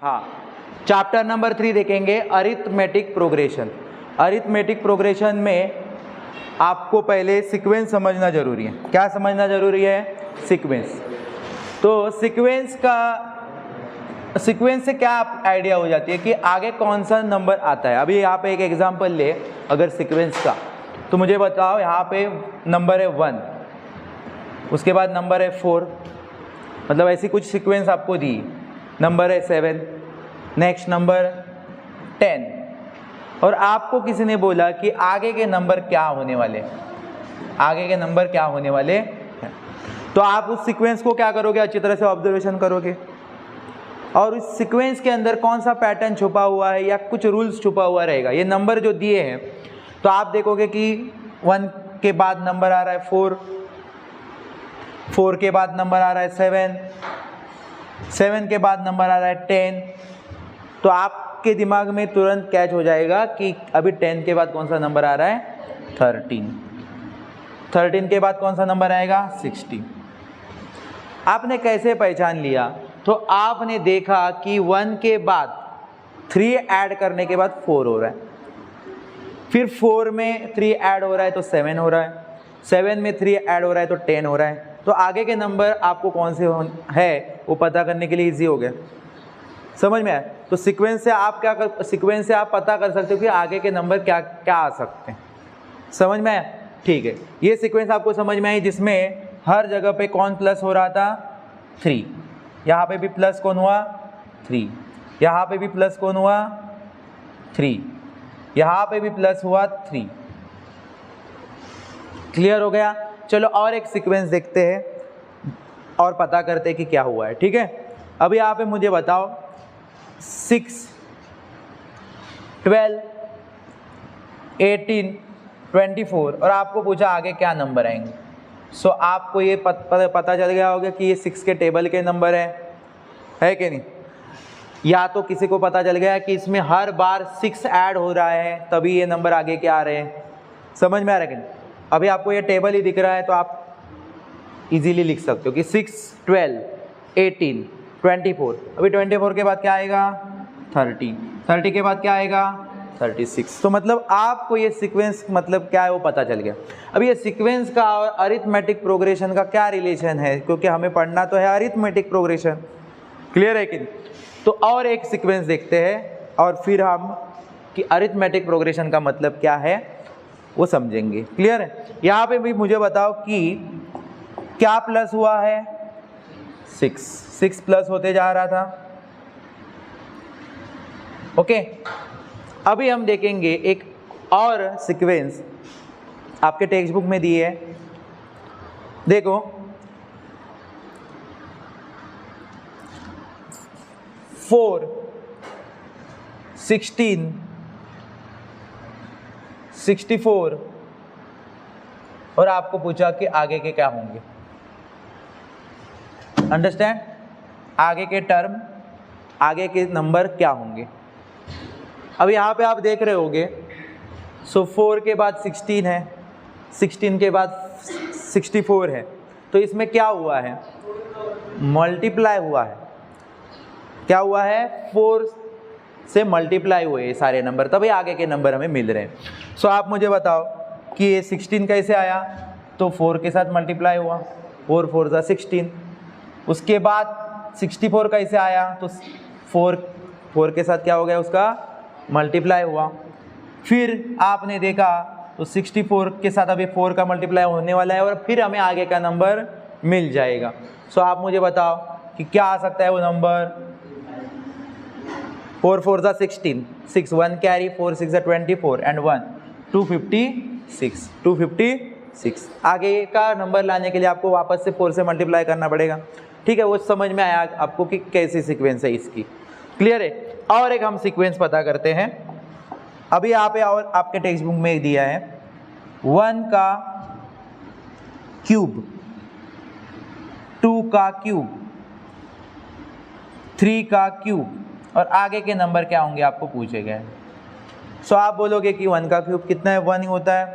हाँ, chapter number 3 देखेंगे arithmetic progression. Arithmetic progression में आपको पहले सीक्वेंस समझना जरूरी है। क्या समझना जरूरी है? सीक्वेंस। तो सीक्वेंस से क्या आइडिया हो जाती है कि आगे कौन सा नंबर आता है। अभी यहाँ पे एक एग्जांपल ले अगर सीक्वेंस का, तो मुझे बताओ यहाँ पे नंबर है 1, उसके बाद नंबर है 4, मतलब ऐसी कुछ सीक्वेंस आपको दी। नंबर है 7, नेक्स्ट नंबर 10, और आपको किसी ने बोला कि आगे के नंबर क्या होने वाले, आगे के नंबर क्या होने वाले हैं। तो आप उस सीक्वेंस को क्या करोगे? अच्छी तरह से ऑब्जर्वेशन करोगे और उस सीक्वेंस के अंदर कौन सा पैटर्न छुपा हुआ है या कुछ रूल्स छुपा हुआ रहेगा। ये नंबर जो दिए हैं तो आप देखोगे कि 1 के बाद नंबर आ रहा है 4, 4 के बाद नंबर आ रहा है 7, 7 के बाद नंबर आ रहा है 10। तो आपके दिमाग में तुरंत कैच हो जाएगा कि अभी 10 के बाद कौन सा नंबर आ रहा है? 13, 13 के बाद कौन सा नंबर आएगा? 16। आपने कैसे पहचान लिया? तो आपने देखा कि 1 के बाद 3 ऐड करने के बाद 4 हो रहा है, फिर 4 में 3 ऐड हो रहा है तो 7 हो रहा है, 7 में 3 ऐड हो रहा है तो 10 हो रहा है। तो आगे के नंबर आपको कौन से है वो पता करने के लिए इजी हो गया। समझ में आया? तो सीक्वेंस से आप पता कर सकते हो कि आगे के नंबर क्या क्या आ सकते हैं। समझ में आया? ठीक है, ये सीक्वेंस आपको समझ में आई जिसमें हर जगह पे कौन प्लस हो रहा था? 3। यहाँ पे भी प्लस कौन हुआ? 3। यहाँ पे भी प्लस कौन हुआ? 3। यहाँ पे भी प्लस हुआ 3। क्लियर हो गया? चलो और एक सीक्वेंस देखते हैं और पता करते हैं कि क्या हुआ है। ठीक है, अभी यहाँ पे मुझे बताओ 6, 12, 18, 24 और आपको पूछा आगे क्या नंबर आएंगे। सो आपको ये पता चल गया होगा कि ये 6 के टेबल के नंबर है कि नहीं? या तो किसी को पता चल गया कि इसमें हर बार 6 ऐड हो रहा है तभी ये नंबर आगे के आ रहे हैं। समझ में आ रहा है कि नहीं? अभी आपको ये टेबल ही दिख रहा है तो आप इजीली लिख सकते हो कि 6, 12, 18, 24। अभी 24 के बाद क्या आएगा? 30, 30 के बाद क्या आएगा? 36। तो मतलब आपको ये सीक्वेंस मतलब क्या है वो पता चल गया। अब ये सीक्वेंस का और अरिथमेटिक प्रोग्रेशन का क्या रिलेशन है, क्योंकि हमें पढ़ना तो है अरिथमेटिक प्रोग्रेशन। क्लियर है कि नहीं? तो और एक सीक्वेंस देखते हैं और फिर हम कि अरिथमेटिक प्रोग्रेशन का मतलब क्या है वो समझेंगे। क्लियर है? यहाँ पे भी मुझे बताओ कि क्या प्लस हुआ है? 6 प्लस होते जा रहा था। ओके, अभी हम देखेंगे एक और सीक्वेंस आपके टेक्स्ट बुक में दी है। देखो 4, 16, 64 और आपको पूछा कि आगे के क्या होंगे। अंडरस्टैंड? आगे के टर्म, आगे के नंबर क्या होंगे। अब यहाँ पे आप देख रहे होगे, सो 4 के बाद 16 है, 16 के बाद 64 है, तो इसमें क्या हुआ है? मल्टीप्लाई हुआ है। क्या हुआ है? 4 से मल्टीप्लाई हुए ये सारे नंबर, तभी आगे के नंबर हमें मिल रहे हैं। सो आप मुझे बताओ कि ये 16 कैसे आया? तो 4 के साथ मल्टीप्लाई हुआ, 4 4 जा 16। उसके बाद 64 कैसे आया? तो 4 के साथ क्या हो गया? उसका मल्टीप्लाई हुआ। फिर आपने देखा तो 64 के साथ अभी 4 का मल्टीप्लाई होने वाला है और फिर हमें आगे का नंबर मिल जाएगा। सो आप मुझे बताओ कि क्या आ सकता है वो नंबर? 4 4 जा 16, 6 1 कैरी, 4 6 जा 24 एंड 1 256, 256। आगे का नंबर लाने के लिए आपको वापस से 4 से मल्टीप्लाई करना पड़ेगा। ठीक है, वो समझ में आया आपको कि कैसी सीक्वेंस है इसकी। क्लियर है? और एक हम सीक्वेंस पता करते हैं। अभी यहाँ पे और आपके टेक्स्ट बुक में दिया है 1 का क्यूब, 2 का क्यूब, 3 का क्यूब और आगे के नंबर क्या होंगे आपको पूछे गए। सो आप बोलोगे कि 1 का क्यूब कितना है? 1 ही होता है।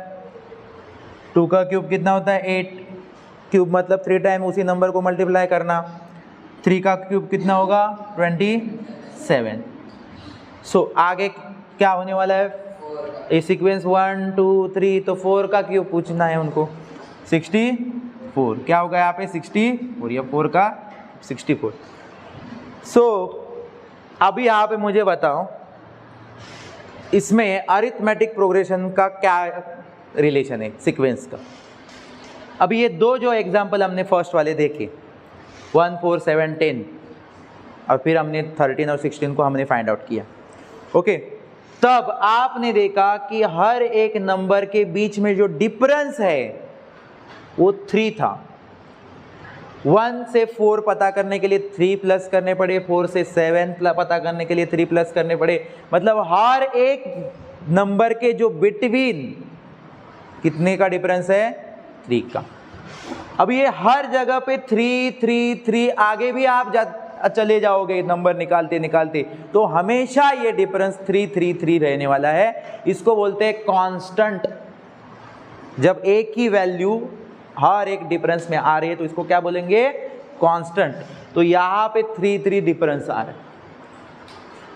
2 का क्यूब कितना होता है? 8। क्यूब मतलब 3 टाइम उसी नंबर को मल्टीप्लाई करना। 3 का क्यूब कितना होगा? 26। 7। सो आगे क्या होने वाला है, ये सीक्वेंस 1 2 3, तो 4 का क्यों पूछना है उनको, 64 क्या होगा यहाँ पे 64 या 4 का 64। सो अभी यहाँ पे मुझे बताओ इसमें अरिथमेटिक प्रोग्रेशन का क्या रिलेशन है सीक्वेंस का। अभी ये दो जो एग्जांपल हमने फर्स्ट वाले देखे 1 4 7 10 और फिर हमने 13 और 16 को हमने फाइंड आउट किया, ओके। तब आपने देखा कि हर एक नंबर के बीच में जो डिफरेंस है वो 3 था। 1 से 4 पता करने के लिए 3 प्लस करने पड़े, 4 से 7 पता करने के लिए 3 प्लस करने पड़े, मतलब हर एक नंबर के जो बिटवीन कितने का डिफरेंस है 3 का। अब ये हर जगह पे 3 3 3, आगे भी आप चले जाओगे नंबर निकालते निकालते तो हमेशा ये डिफरेंस 3 3 3 रहने वाला है। इसको बोलते हैं कांस्टेंट। जब एक ही वैल्यू हर एक डिफरेंस में आ रही है तो इसको क्या बोलेंगे, कांस्टेंट। तो यहाँ पे 3 3 डिफरेंस आ रहा है।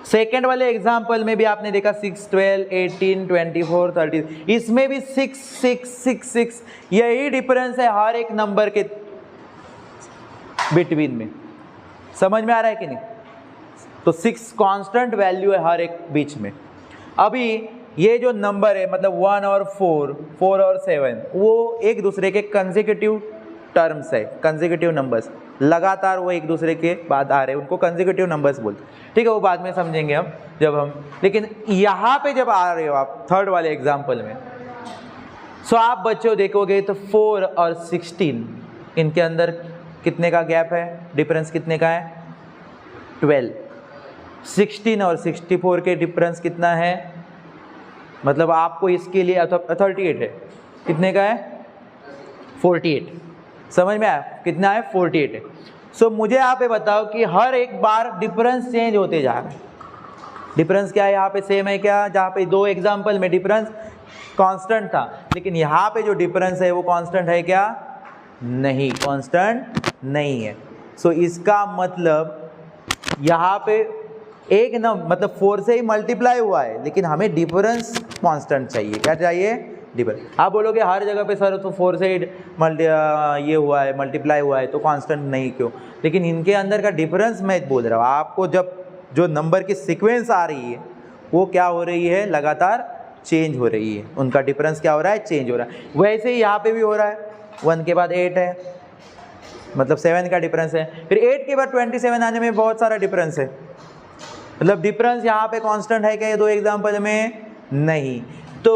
सेकेंड वाले एग्जाम्पल में भी आपने देखा 6 12 18 24 30, इसमें भी 6 6 6 6 यही डिफरेंस है हर एक नंबर के बिटवीन में। समझ में आ रहा है कि नहीं? तो 6 कांस्टेंट वैल्यू है हर एक बीच में। अभी ये जो नंबर है मतलब 1 और 4 4 और 7 वो एक दूसरे के कंसेक्यूटिव टर्म्स है, कंसेक्यूटिव नंबर्स, लगातार वो एक दूसरे के बाद आ रहे हैं, उनको कंसेक्यूटिव नंबर्स बोलते हैं। ठीक है, वो बाद में समझेंगे हम जब हम, लेकिन यहाँ पे जब आ रहे हो आप थर्ड वाले एग्जाम्पल में, सो आप बच्चों देखोगे तो 4 और 16 इनके अंदर कितने का गैप है, डिफरेंस कितने का है 12। 16 और 64 के डिफरेंस कितना है, मतलब आपको इसके लिए 38 है, कितने का है 48। समझ में आया कितना है 48 है। सो मुझे यहाँ पे बताओ कि हर एक बार डिफरेंस चेंज होते जा रहे हैं। डिफरेंस क्या है यहाँ पे सेम है क्या, जहाँ पे दो एग्जाम्पल में डिफरेंस कांस्टेंट था, लेकिन यहाँ पे जो डिफरेंस है वो कांस्टेंट है क्या, नहीं, कांस्टेंट नहीं है। सो इसका मतलब यहाँ पे एक न मतलब 4 से ही मल्टीप्लाई हुआ है, लेकिन हमें डिफरेंस कांस्टेंट चाहिए। क्या चाहिए, डिफरेंस। आप बोलोगे हर जगह पे सर तो 4 से ही ये हुआ है, मल्टीप्लाई हुआ है, तो कांस्टेंट नहीं क्यों, लेकिन इनके अंदर का डिफरेंस मैं बोल रहा हूँ आपको। जब जो नंबर की सीक्वेंस आ रही है वो क्या हो रही है, लगातार चेंज हो रही है, उनका डिफरेंस क्या हो रहा है, चेंज हो रहा है। वैसे ही यहाँ पे भी हो रहा है, 1 के बाद 8 है, मतलब 7 का डिफरेंस है, फिर 8 के बाद 27 आने में बहुत सारा डिफरेंस है, मतलब डिफरेंस यहाँ पे कांस्टेंट है क्या ये दो एग्जाम्पल में, नहीं। तो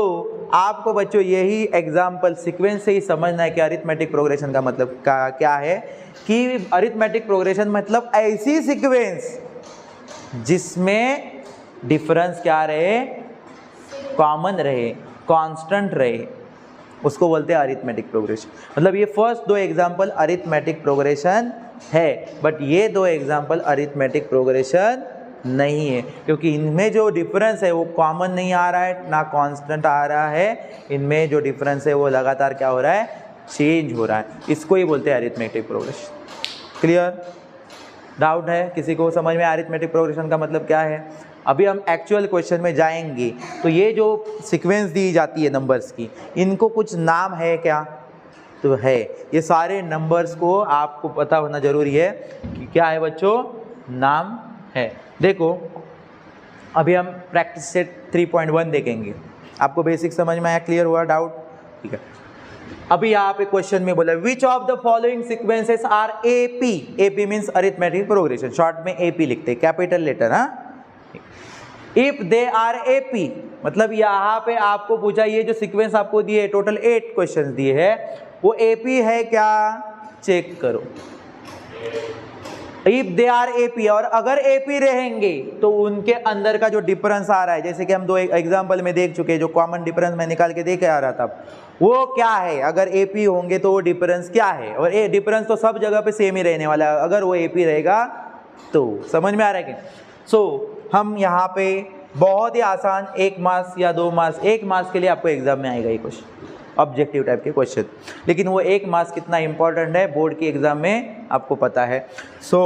आपको बच्चों यही एग्जाम्पल सीक्वेंस से ही समझना है कि अरिथमेटिक प्रोग्रेशन का मतलब क्या है, कि अरिथमेटिक प्रोग्रेशन मतलब ऐसी सीक्वेंस जिसमें डिफरेंस क्या रहे, कॉमन रहे, कांस्टेंट रहे, उसको बोलते हैं अरिथमेटिक प्रोग्रेशन। मतलब ये फर्स्ट दो एग्जाम्पल अरिथमेटिक प्रोग्रेशन है, बट ये दो एग्जाम्पल अरिथमेटिक प्रोग्रेशन नहीं है, क्योंकि इनमें जो डिफरेंस है वो कॉमन नहीं आ रहा है, ना कांस्टेंट आ रहा है, इनमें जो डिफरेंस है वो लगातार क्या हो रहा है, चेंज हो रहा है। इसको ही बोलते हैं अरिथमेटिक प्रोग्रेशन। क्लियर? डाउट है किसी को समझ में अरिथमेटिक प्रोग्रेशन का मतलब क्या है? अभी हम एक्चुअल क्वेश्चन में जाएंगे तो ये जो सीक्वेंस दी जाती है नंबर्स की, इनको कुछ नाम है क्या, तो है। ये सारे नंबर्स को आपको पता होना जरूरी है कि क्या है बच्चों, नाम है। देखो अभी हम प्रैक्टिस सेट 3.1 देखेंगे, आपको बेसिक समझ में आया, क्लियर हुआ डाउट? ठीक है। अभी यहाँ पे क्वेश्चन में बोला which of the following sequences are AP. AP means arithmetic progression, short में एपी लिखते हैं, कैपिटल लेटर। हाँ, इफ दे आर एपी मतलब यहाँ पे आपको पूछा ये जो सीक्वेंस आपको दिए है, टोटल 8 क्वेश्चंस दिए हैं, वो एपी है क्या, चेक करो। इफ दे आर एपी, और अगर एपी रहेंगे तो उनके अंदर का जो डिफरेंस आ रहा है, जैसे कि हम दो एग्जांपल में देख चुके हैं, जो कॉमन डिफरेंस मैं निकाल के देख आ रहा था, वो क्या है, अगर एपी होंगे तो वो डिफरेंस क्या है। और ये डिफरेंस तो सब जगह पे सेम ही रहने वाला है, अगर वो एपी रहेगा तो। समझ में आ रहा है कि? सो हम यहाँ पे बहुत ही आसान 1 मार्क्स या 2 मार्क्स, 1 मार्क्स के लिए आपको एग्जाम में आएगा ये क्वेश्चन, ऑब्जेक्टिव टाइप के क्वेश्चन, लेकिन वो 1 मार्क्स कितना इंपॉर्टेंट है बोर्ड की एग्जाम में आपको पता है। सो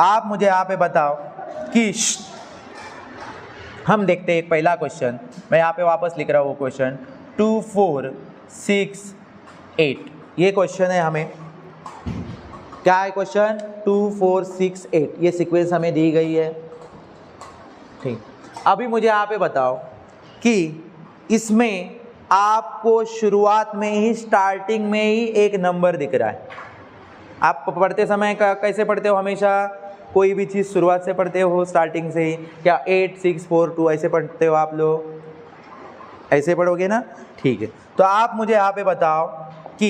आप मुझे यहाँ पे बताओ कि हम देखते हैं एक पहला क्वेश्चन, मैं यहाँ पे वापस लिख रहा हूँ वो क्वेश्चन 2 4 6 8, ये क्वेश्चन है हमें। क्या है क्वेश्चन? 2 4 6 8, ये सीक्वेंस हमें दी गई है। ठीक, अभी मुझे यहाँ पे बताओ कि इसमें आपको शुरुआत में ही, स्टार्टिंग में ही एक नंबर दिख रहा है। आप पढ़ते समय कैसे पढ़ते हो? हमेशा कोई भी चीज़ शुरुआत से पढ़ते हो, स्टार्टिंग से ही? क्या 8 6 4 2 ऐसे पढ़ते हो आप लोग? ऐसे पढ़ोगे ना? ठीक है, तो आप मुझे यहाँ पे बताओ कि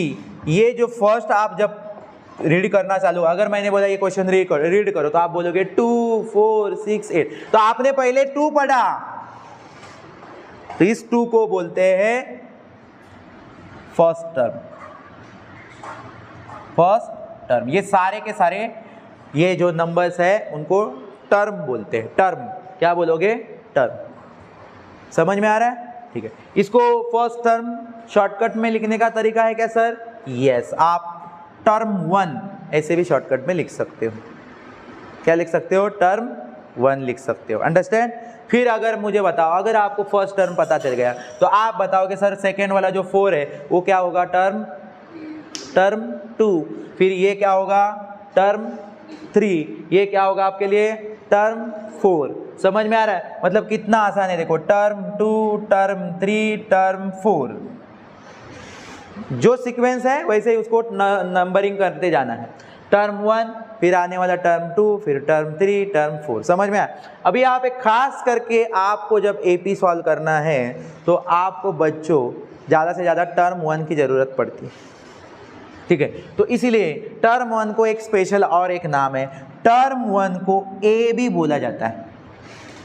ये जो फर्स्ट आप जब रीड करना चालू, अगर मैंने बोला ये क्वेश्चन रीड करो तो आप बोलोगे 2 4 6 8, तो आपने पहले 2 पढ़ा, तो इस 2 को बोलते हैं फर्स्ट टर्म। फर्स्ट टर्म, ये सारे के सारे ये जो नंबर्स है उनको टर्म बोलते हैं। टर्म, क्या बोलोगे? टर्म। समझ में आ रहा है? ठीक है, इसको फर्स्ट टर्म शॉर्टकट में लिखने का तरीका है क्या सर? यस, आप टर्म 1 ऐसे भी शॉर्टकट में लिख सकते हो। क्या लिख सकते हो? टर्म 1 लिख सकते हो। अंडरस्टैंड? फिर अगर मुझे बताओ, अगर आपको फर्स्ट टर्म पता चल गया तो आप बताओगे सर सेकेंड वाला जो 4 है वो क्या होगा? टर्म 2। फिर ये क्या होगा? टर्म 3। ये क्या होगा आपके लिए? टर्म 4। समझ में आ रहा है? मतलब कितना आसान है, देखो, टर्म 2, टर्म 3, टर्म 4, जो सीक्वेंस है वैसे ही उसको नंबरिंग करते जाना है। टर्म 1, फिर आने वाला टर्म 2, फिर टर्म 3, टर्म 4। समझ में आया? अभी आप एक खास करके आपको जब एपी सॉल्व करना है तो आपको बच्चों ज़्यादा से ज़्यादा टर्म 1 की ज़रूरत पड़ती है। ठीक है, तो इसीलिए टर्म 1 को एक स्पेशल और एक नाम है, टर्म 1 को ए भी बोला जाता है।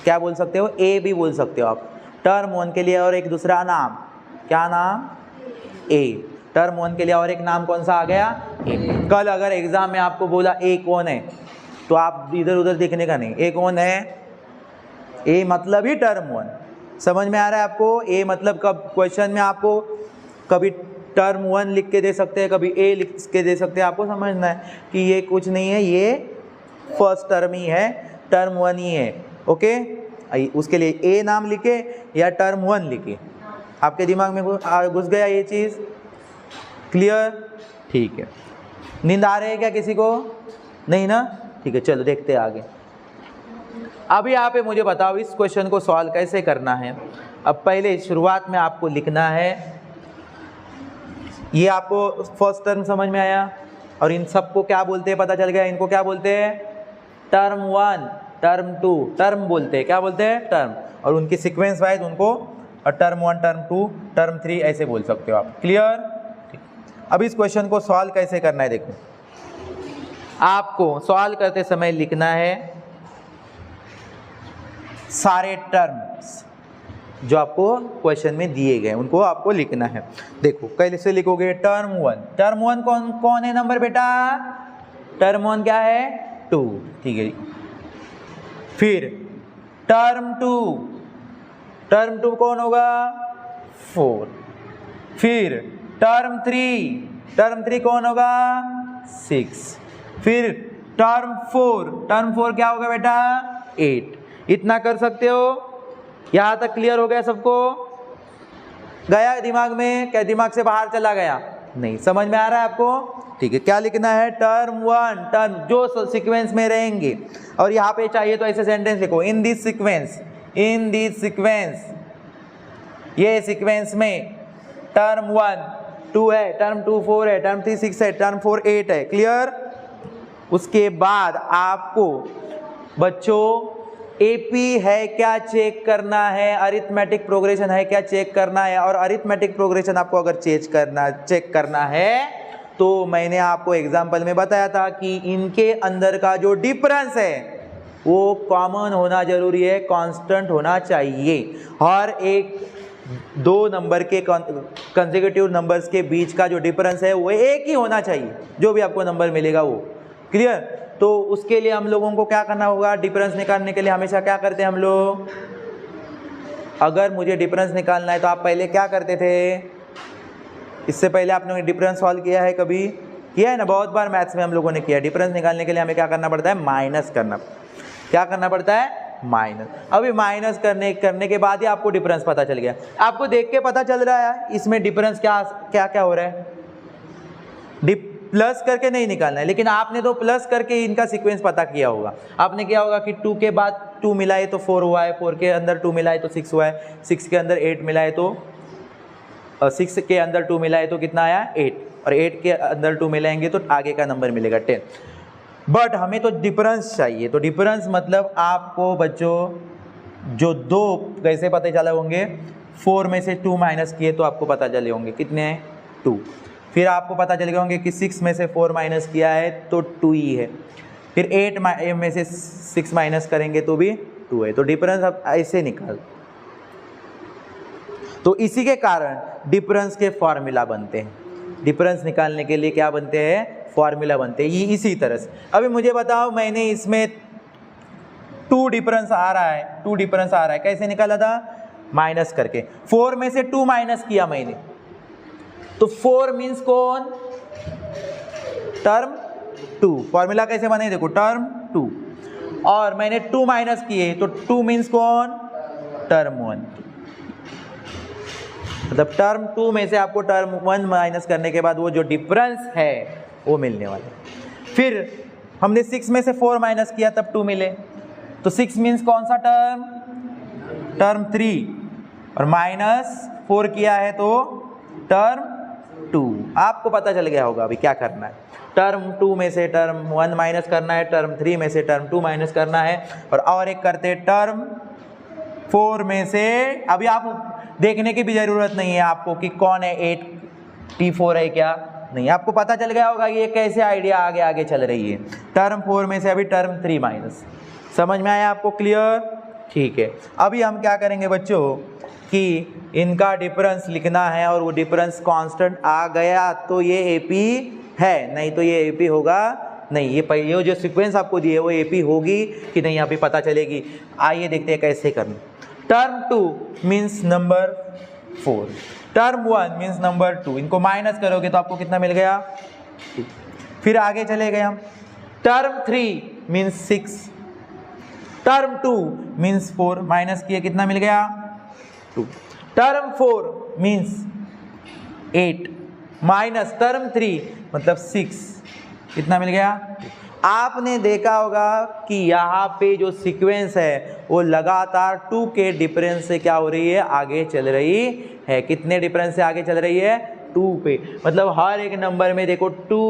क्या बोल सकते हो? ए भी बोल सकते हो आप टर्म 1 के लिए। और एक दूसरा नाम, क्या नाम? ए। टर्म 1 के लिए और एक नाम कौन सा आ गया? ए। कल अगर एग्जाम में आपको बोला ए कौन है, तो आप इधर उधर देखने का नहीं, ए कौन है? ए मतलब ही टर्म 1। समझ में आ रहा है आपको? ए मतलब कब क्वेश्चन में आपको कभी टर्म 1 लिख के दे सकते हैं, कभी ए लिख के दे सकते हैं। आपको समझना है कि ये कुछ नहीं है, ये फर्स्ट टर्म ही है, टर्म 1 ही है। ओके, उसके लिए ए नाम लिखे या टर्म 1 लिखे, आपके दिमाग में घुस गया ये चीज़? क्लियर? ठीक है, नींद आ रही है क्या किसी को? नहीं ना? ठीक है, चलो देखते हैं आगे। अभी यहाँ पे मुझे बताओ इस क्वेश्चन को सॉल्व कैसे करना है। अब पहले शुरुआत में आपको लिखना है, ये आपको फर्स्ट टर्म समझ में आया, और इन सबको क्या बोलते हैं पता चल गया? इनको क्या बोलते हैं? टर्म 1, टर्म 2, टर्म बोलते हैं। क्या बोलते हैं? टर्म। और उनकी सीक्वेंस वाइज उनको टर्म 1, टर्म 2, टर्म 3 ऐसे बोल सकते हो आप। क्लियर? अब इस क्वेश्चन को सॉल्व कैसे करना है, देखो, आपको सॉल्व करते समय लिखना है सारे टर्म्स जो आपको क्वेश्चन में दिए गए उनको आपको लिखना है। देखो कैसे लिखोगे? टर्म 1, टर्म 1 कौन कौन है नंबर बेटा? टर्म 1 क्या है? 2। ठीक है, फिर टर्म 2, टर्म 2 कौन होगा? 4। फिर टर्म 3 कौन होगा? 6। फिर टर्म 4 क्या होगा बेटा? 8। इतना कर सकते हो? यहाँ तक क्लियर हो गया सबको? गया दिमाग में? क्या दिमाग से बाहर चला गया? नहीं, समझ में आ रहा है आपको? ठीक है, क्या लिखना है? टर्म 1, टर्म जो सीक्वेंस में रहेंगे, और यहाँ पे चाहिए तो ऐसे सेंटेंस लिखो, in this sequence, in this sequence, ये सीक्वेंस में टर्म 1 2 है, टर्म 2 4 है, टर्म 3 6 है, टर्म 4 8 है। क्लियर? उसके बाद आपको बच्चों एपी है क्या चेक करना है, अरिथमेटिक प्रोग्रेशन है क्या चेक करना है। और अरिथमेटिक प्रोग्रेशन आपको अगर चेक करना है तो मैंने आपको एग्जाम्पल में बताया था कि इनके अंदर का जो डिफरेंस है वो कॉमन होना जरूरी है, कांस्टेंट होना चाहिए। हर एक दो नंबर के कंसेक्यूटिव नंबर्स के बीच का जो डिफरेंस है वो एक ही होना चाहिए, जो भी आपको नंबर मिलेगा वो। क्लियर? तो उसके लिए हम लोगों को क्या करना होगा? डिफरेंस निकालने के लिए हमेशा क्या करते हैं हम लोग? अगर मुझे डिफरेंस निकालना है तो आप पहले क्या करते थे? इससे पहले आपने डिफरेंस सॉल्व किया है? कभी किया है ना? बहुत बार मैथ्स में हम लोगों ने किया। डिफरेंस निकालने के लिए हमें क्या करना पड़ता है? माइनस करना। क्या करना पड़ता है? माइनस। अभी माइनस करने के बाद ही आपको डिफरेंस पता चल गया। आपको देख के पता चल रहा है इसमें डिफरेंस क्या हो रहा है। प्लस करके नहीं निकालना है, लेकिन आपने तो प्लस करके इनका सीक्वेंस पता किया होगा। आपने क्या होगा कि 2 के बाद 2 मिला है तो 4 हुआ है, 4 के अंदर 2 मिला है तो 6 हुआ है, 6 के अंदर 8 मिला है तो 6 के अंदर 2 मिला है तो कितना आया 8, और 8 के अंदर 2 मिलाएंगे तो आगे का नंबर मिलेगा 10। बट हमें तो डिफरेंस चाहिए। तो डिफरेंस मतलब आपको बच्चों जो 2 कैसे पता चले होंगे, 4 में से 2 माइनस किए तो आपको पता चले होंगे कितने हैं 2। फिर आपको पता चल गया होंगे कि 6 में से 4 माइनस किया है तो 2 ही है। फिर 8 में से 6 माइनस करेंगे तो भी 2 है। तो डिफरेंस अब ऐसे निकाल। तो इसी के कारण डिफरेंस के फॉर्मूला बनते हैं। डिफरेंस निकालने के लिए क्या बनते हैं, फॉर्मूला बनते हैं। ये इसी तरह से। अभी मुझे बताओ, मैंने इसमें 2 डिफरेंस आ रहा है, कैसे निकाला था, माइनस करके। 4 में से 2 माइनस किया मैंने, तो 4 मीन्स कौन, टर्म 2। फॉर्मूला कैसे बने देखो, टर्म 2, और मैंने 2 माइनस किए तो 2 मीन्स कौन, टर्म 1। मतलब टर्म 2 में से आपको टर्म 1 माइनस करने के बाद वो जो डिफरेंस है वो मिलने वाला। फिर हमने 6 में से 4 माइनस किया तब 2 मिले, तो 6 मीन्स कौन सा टर्म, टर्म 3, और माइनस 4 किया है तो टर्म 2। आपको पता चल गया होगा अभी क्या करना है। टर्म 2 में से टर्म 1 माइनस करना है, टर्म 3 में से टर्म 2 माइनस करना है, और एक करते टर्म 4 में से। अभी आप देखने की भी ज़रूरत नहीं है आपको कि कौन है 84 है क्या, नहीं, आपको पता चल गया होगा ये कैसे आइडिया आगे चल रही है। टर्म 4 में से अभी टर्म 3 माइनस। समझ में आया आपको, क्लियर, ठीक है। अभी हम क्या करेंगे बच्चों कि इनका डिफरेंस लिखना है, और वो डिफरेंस कांस्टेंट आ गया तो ये एपी है, नहीं तो ये एपी होगा नहीं। ये जो सीक्वेंस आपको दी है वो एपी होगी कि नहीं, अभी पता चलेगी। आइए देखते हैं कैसे करना। Term 2 means number 4, term 1 means number 2। इनको माइनस करोगे तो आपको कितना मिल गया 2। फिर आगे चले गए हम, term 3 means 6, term 2 means 4, minus किए कितना मिल गया 2। टर्म 4 मीन्स 8, माइनस टर्म 3 मतलब 6, कितना मिल गया। आपने देखा होगा कि यहाँ पे जो सीक्वेंस है वो लगातार 2 के डिफरेंस से क्या हो रही है, आगे चल रही है। कितने डिफरेंस से आगे चल रही है, 2 पे। मतलब हर एक नंबर में देखो 2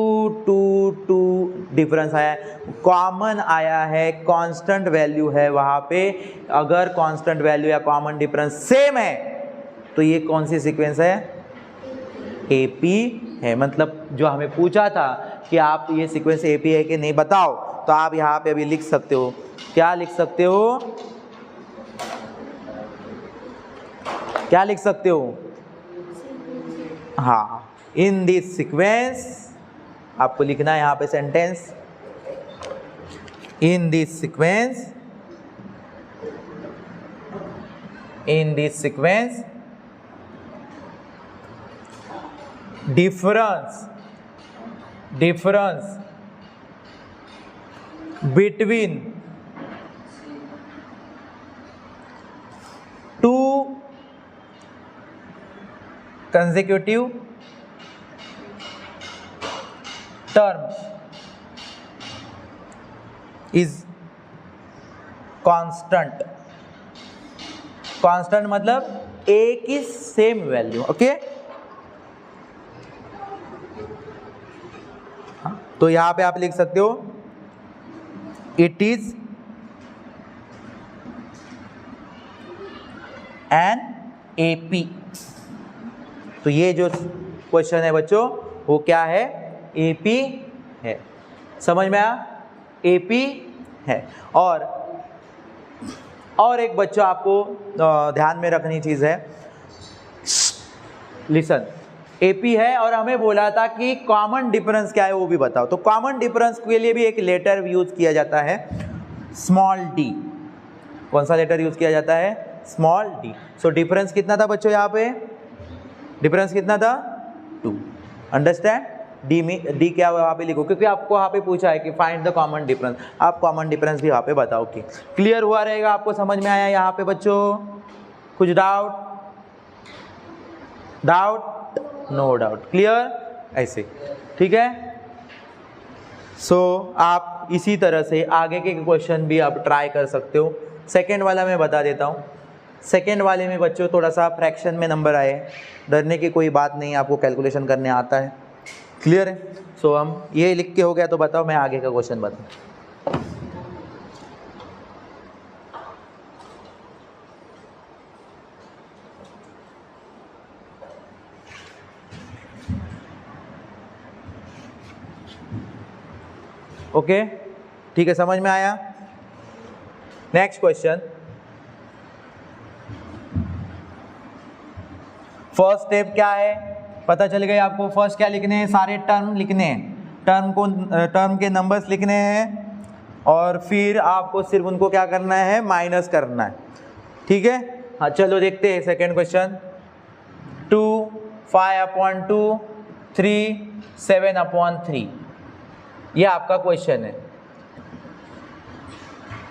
2 2 डिफरेंस आया है, कॉमन आया है, कांस्टेंट वैल्यू है वहाँ पे। अगर कांस्टेंट वैल्यू या कॉमन डिफरेंस सेम है तो ये कौन सी सीक्वेंस है, एपी है। मतलब जो हमें पूछा था कि आप ये सीक्वेंस एपी है कि नहीं बताओ, तो आप यहाँ पे अभी लिख सकते हो। क्या लिख सकते हो, क्या लिख सकते हो, हाँ, इन दिस सीक्वेंस। आपको लिखना है यहाँ पे sentence, in this sequence, in this sequence difference between 2 consecutive terms is constant। constant मतलब एक ही सेम वैल्यू, ओके। तो यहां पे आप लिख सकते हो इट इज एन एपी। तो ये जो क्वेश्चन है बच्चों वो क्या है, एपी है। समझ में आया, एपी है। और एक बच्चों आपको ध्यान में रखनी चीज है, लिसन, एपी है और हमें बोला था कि कॉमन डिफरेंस क्या है वो भी बताओ। तो कॉमन डिफरेंस के लिए भी एक लेटर यूज किया जाता है, स्मॉल डी। कौन सा लेटर यूज किया जाता है, स्मॉल डी। सो डिफरेंस कितना था बच्चों, यहाँ पे डिफरेंस कितना था 2। अंडरस्टैंड, डी क्या हुआ वहाँ पे लिखो, क्योंकि आपको वहाँ पे पूछा है कि फाइंड द कॉमन डिफरेंस, आप कॉमन डिफरेंस भी वहाँ पे बताओ कि क्लियर हुआ रहेगा, आपको समझ में आया यहाँ पे बच्चों? कुछ डाउट? No doubt, clear? ऐसे ठीक है। सो आप इसी तरह से आगे के क्वेश्चन भी आप ट्राई कर सकते हो। सेकेंड वाला मैं बता देता हूँ। सेकेंड वाले में बच्चों थोड़ा सा फ्रैक्शन में नंबर आए, डरने की कोई बात नहीं, आपको कैलकुलेशन करने आता है, क्लियर है? सो हम ये लिख के हो गया, तो बताओ मैं आगे का क्वेश्चन बताऊँ। ओके ठीक है, समझ में आया? नेक्स्ट क्वेश्चन, फर्स्ट स्टेप क्या है पता चल गई आपको। फर्स्ट क्या लिखने हैं? सारे टर्म लिखने हैं, टर्म के नंबर्स लिखने हैं, और फिर आपको सिर्फ उनको क्या करना है? माइनस करना है, ठीक है? हाँ चलो देखते हैं सेकेंड क्वेश्चन। 2 5/2 3 7/3, ये आपका क्वेश्चन है।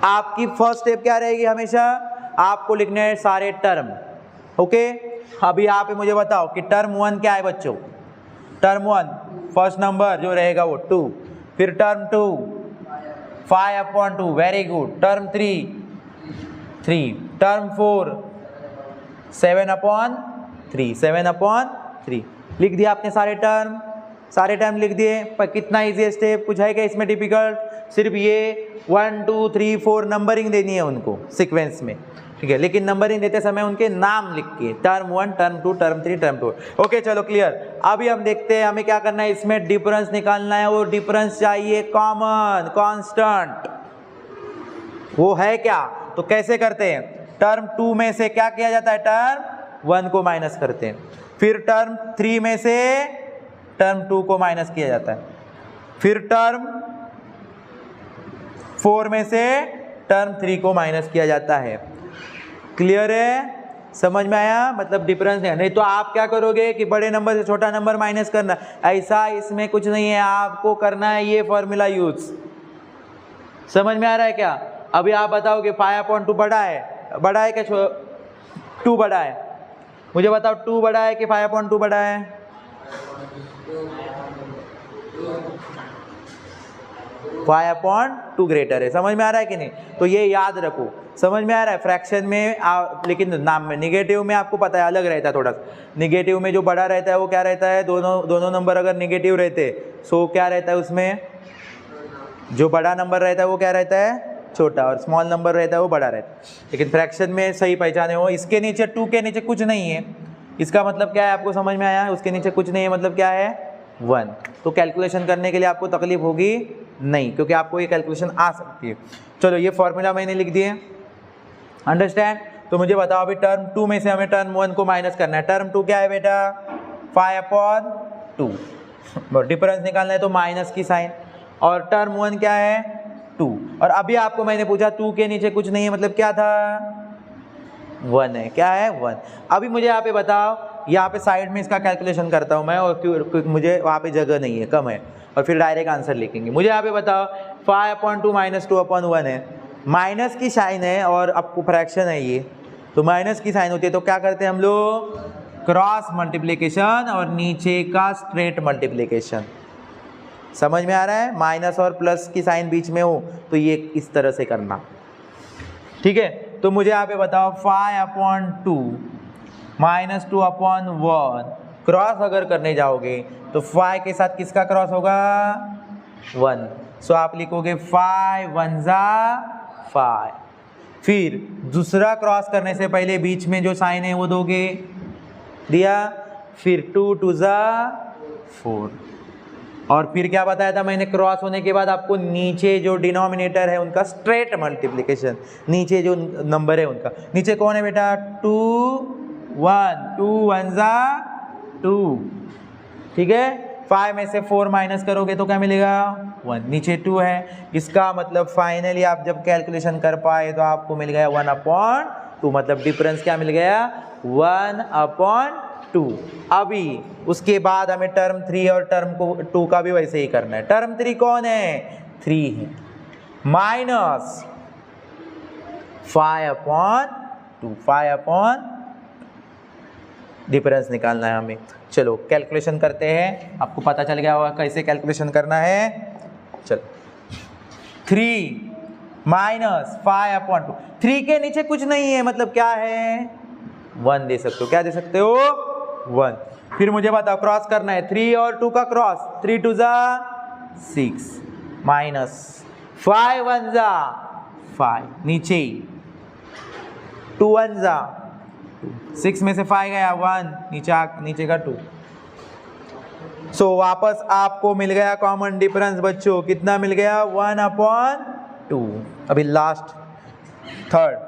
आपकी फर्स्ट स्टेप क्या रहेगी? हमेशा आपको लिखने हैं सारे टर्म, ओके? अभी यहाँ पे मुझे बताओ कि टर्म 1 क्या है बच्चों? टर्म 1 फर्स्ट नंबर जो रहेगा वो 2, फिर term 2 5/2, very good. Term 3, term 4 7/3 लिख दिया आपने सारे टर्म लिख दिए। पर कितना इजी स्टेप, कुछ है क्या इसमें डिफिकल्ट? सिर्फ ये 1 2 3 4 नंबरिंग देनी है उनको सीक्वेंस में, ठीक है? लेकिन नंबरिंग देते समय उनके नाम लिख के, term 1 term 2 term 3 term 4, okay चलो क्लियर। अभी हम देखते हैं हमें क्या करना है, इसमें डिफरेंस निकालना है। वो डिफरेंस चाहिए कॉमन कांस्टेंट, वो है क्या? तो कैसे करते हैं? टर्म 2 में से क्या किया जाता है? टर्म 1 को माइनस करते हैं, फिर टर्म 3 में से टर्म 2 को माइनस किया जाता है, फिर टर्म 4 में से टर्म 3 को माइनस किया जाता है। क्लियर है? समझ में आया? मतलब डिफरेंस है। नहीं तो आप क्या करोगे कि बड़े नंबर से छोटा नंबर माइनस करना, ऐसा इसमें कुछ नहीं है, आपको करना है ये फॉर्मूला यूज। समझ में आ रहा है क्या? अभी आप बताओ कि 5/2 बड़ा है क्या 2 बड़ा है? मुझे बताओ 2 बड़ा है कि 5/2 बड़ा है? 5/2 ग्रेटर है। समझ में आ रहा है कि नहीं? तो ये याद रखो, समझ में आ रहा है? फ्रैक्शन में लेकिन नाम में निगेटिव में आपको पता है अलग रहता है थोड़ा सा। निगेटिव में जो बड़ा रहता है वो क्या रहता है? दोनों नंबर अगर निगेटिव रहते सो क्या रहता है उसमें? जो बड़ा नंबर रहता है वो क्या रहता है? छोटा, और स्मॉल नंबर रहता है वो बड़ा रहता है। लेकिन फ्रैक्शन में सही पहचाने हो, इसके नीचे 2 के नीचे कुछ नहीं है, इसका मतलब क्या है? आपको समझ में आया? उसके नीचे कुछ नहीं है मतलब क्या है? 1। तो कैलकुलेशन करने के लिए आपको तकलीफ होगी नहीं, क्योंकि आपको ये कैलकुलेशन आ सकती है। चलो ये फॉर्मूला मैंने लिख दिए, अंडरस्टैंड? तो मुझे बताओ अभी टर्म 2 में से हमें टर्म 1 को माइनस करना है। टर्म 2 क्या है बेटा? 5/2। डिफरेंस निकालना है तो माइनस की साइन, और टर्म 1 क्या है? 2। और अभी आपको मैंने पूछा 2 के नीचे कुछ नहीं है मतलब क्या था? 1 है। क्या है? 1। अभी मुझे यहाँ पे बताओ, यहाँ पे साइड में इसका कैलकुलेशन करता हूँ मैं, और क्योंकि मुझे वहाँ पे जगह नहीं है, कम है, और फिर डायरेक्ट आंसर लिखेंगे। मुझे यहाँ पे बताओ 5/2 माइनस 2/1 है, माइनस की साइन है और आपको फ्रैक्शन है ये, तो माइनस की साइन होती है तो क्या करते हैं हम लोग? क्रॉस मल्टीप्लिकेशन और नीचे का स्ट्रेट मल्टीप्लिकेशन। समझ में आ रहा है? माइनस और प्लस की साइन बीच में हो तो ये इस तरह से करना, ठीक है? तो मुझे यहाँ पे बताओ 5/2 माइनस 2/1, क्रॉस अगर करने जाओगे तो 5 के साथ किसका क्रॉस होगा? 1। सो आप लिखोगे 5 1 जा 5। फिर दूसरा क्रॉस करने से पहले बीच में जो साइन है वो दोगे, दिया, फिर 2 2 जा 4। और फिर क्या बताया था मैंने? क्रॉस होने के बाद आपको नीचे जो डिनोमिनेटर है उनका स्ट्रेट मल्टीप्लिकेशन, नीचे जो नंबर है उनका, नीचे कौन है बेटा? 2 1, 2 1 जा 2, ठीक है? 5 में से 4 माइनस करोगे तो क्या मिलेगा? 1। नीचे 2 है, इसका मतलब फाइनली आप जब कैलकुलेशन कर पाए तो आपको मिल गया 1/2, मतलब डिफरेंस क्या मिल गया? 1/2। 2। अभी उसके बाद हमें टर्म 3 और टर्म 2 का भी वैसे ही करना है। टर्म 3 कौन है? 3 है, माइनस 5/2, 5 डिफरेंस निकालना है हमें। चलो कैलकुलेशन करते हैं, आपको पता चल गया होगा कैसे कैलकुलेशन करना है। चलो 3 माइनस 5/2, 3 के नीचे कुछ नहीं है, मतलब क्या है? 1 दे सकते हो। क्या दे सकते हो? 1। फिर मुझे बताओ क्रॉस करना है, 3 और 2 का क्रॉस, 3 2 जा 6 माइनस 5 1 जा 5, नीचे 2 1 जा 6 में से 5 गया 1, नीचे का 2। सो वापस आपको मिल गया कॉमन डिफरेंस बच्चों, कितना मिल गया? 1/2। अभी लास्ट थर्ड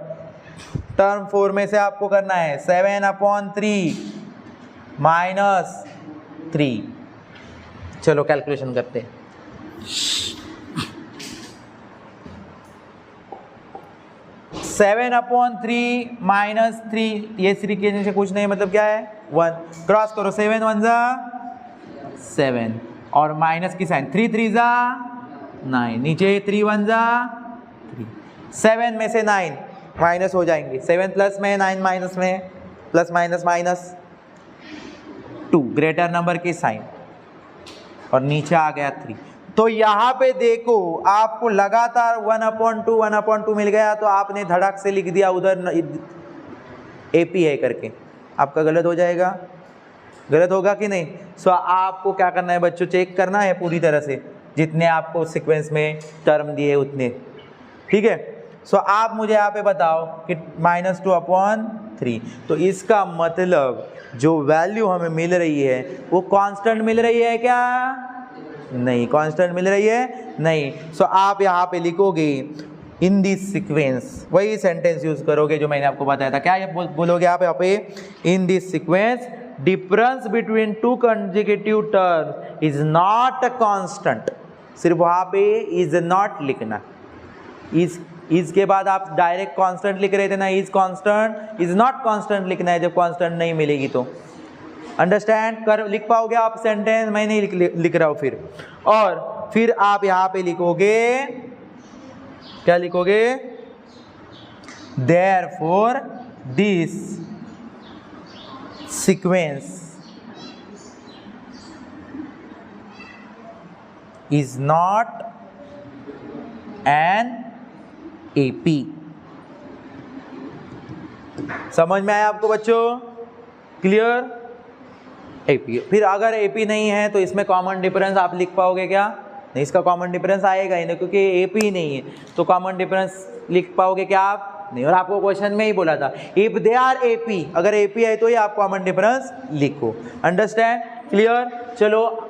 टर्म 4 में से आपको करना है 7/3 माइनस 3। चलो कैलकुलेशन करते हैं। सेवन अपॉन 3 माइनस 3, ये 3 के नीचे कुछ नहीं, मतलब क्या है? 1। क्रॉस करो, 7 1 जा 7 और माइनस की साइन, 3 3 जा 9, नीचे 3 1 जा 3। 7 में से 9 माइनस हो जाएंगे, 7 प्लस में 9 माइनस में, plus minus minus 2 greater number की साइन, और नीचे आ गया 3। तो यहाँ पे देखो आपको लगातार 1/2 1/2 मिल गया, तो आपने धड़क से लिख दिया उधर AP है करके, आपका गलत हो जाएगा, गलत होगा कि नहीं? सो आपको क्या करना है बच्चों? चेक करना है पूरी तरह से, जितने आपको सीक्वेंस में टर्म दिए उतने, ठीक है। सो आप मुझे यहाँ पे बताओ कि -2/3, तो इसका मतलब जो वैल्यू हमें मिल रही है वो कांस्टेंट मिल रही है क्या? नहीं, कांस्टेंट मिल रही है नहीं। सो आप यहाँ पे लिखोगे इन दिस सीक्वेंस, वही सेंटेंस यूज करोगे जो मैंने आपको बताया था। क्या ये बोलोगे आप यहाँ पे? In this sequence difference between 2 consecutive terms is not a constant. सिर्फ वहाँ पे इज नॉट लिखना, इज के बाद आप डायरेक्ट कांस्टेंट लिख रहे थे ना, is constant, is not constant लिखना है जब कांस्टेंट नहीं मिलेगी तो। अंडरस्टैंड कर लिख पाओगे आप सेंटेंस? मैं नहीं लिख रहा हूँ फिर। और फिर आप यहाँ पे लिखोगे, क्या लिखोगे? Therefore this sequence is not an AP। समझ में आया आपको बच्चों? क्लियर? AP। फिर अगर AP नहीं है तो इसमें कॉमन डिफरेंस आप लिख पाओगे क्या? नहीं, इसका कॉमन डिफरेंस आएगा ही नहीं, क्योंकि AP ही नहीं है, तो कॉमन डिफरेंस लिख पाओगे क्या आप? नहीं। और आपको क्वेश्चन में ही बोला था इफ दे आर AP, अगर AP है तो ही आप कॉमन डिफरेंस लिखो। अंडरस्टैंड? क्लियर? चलो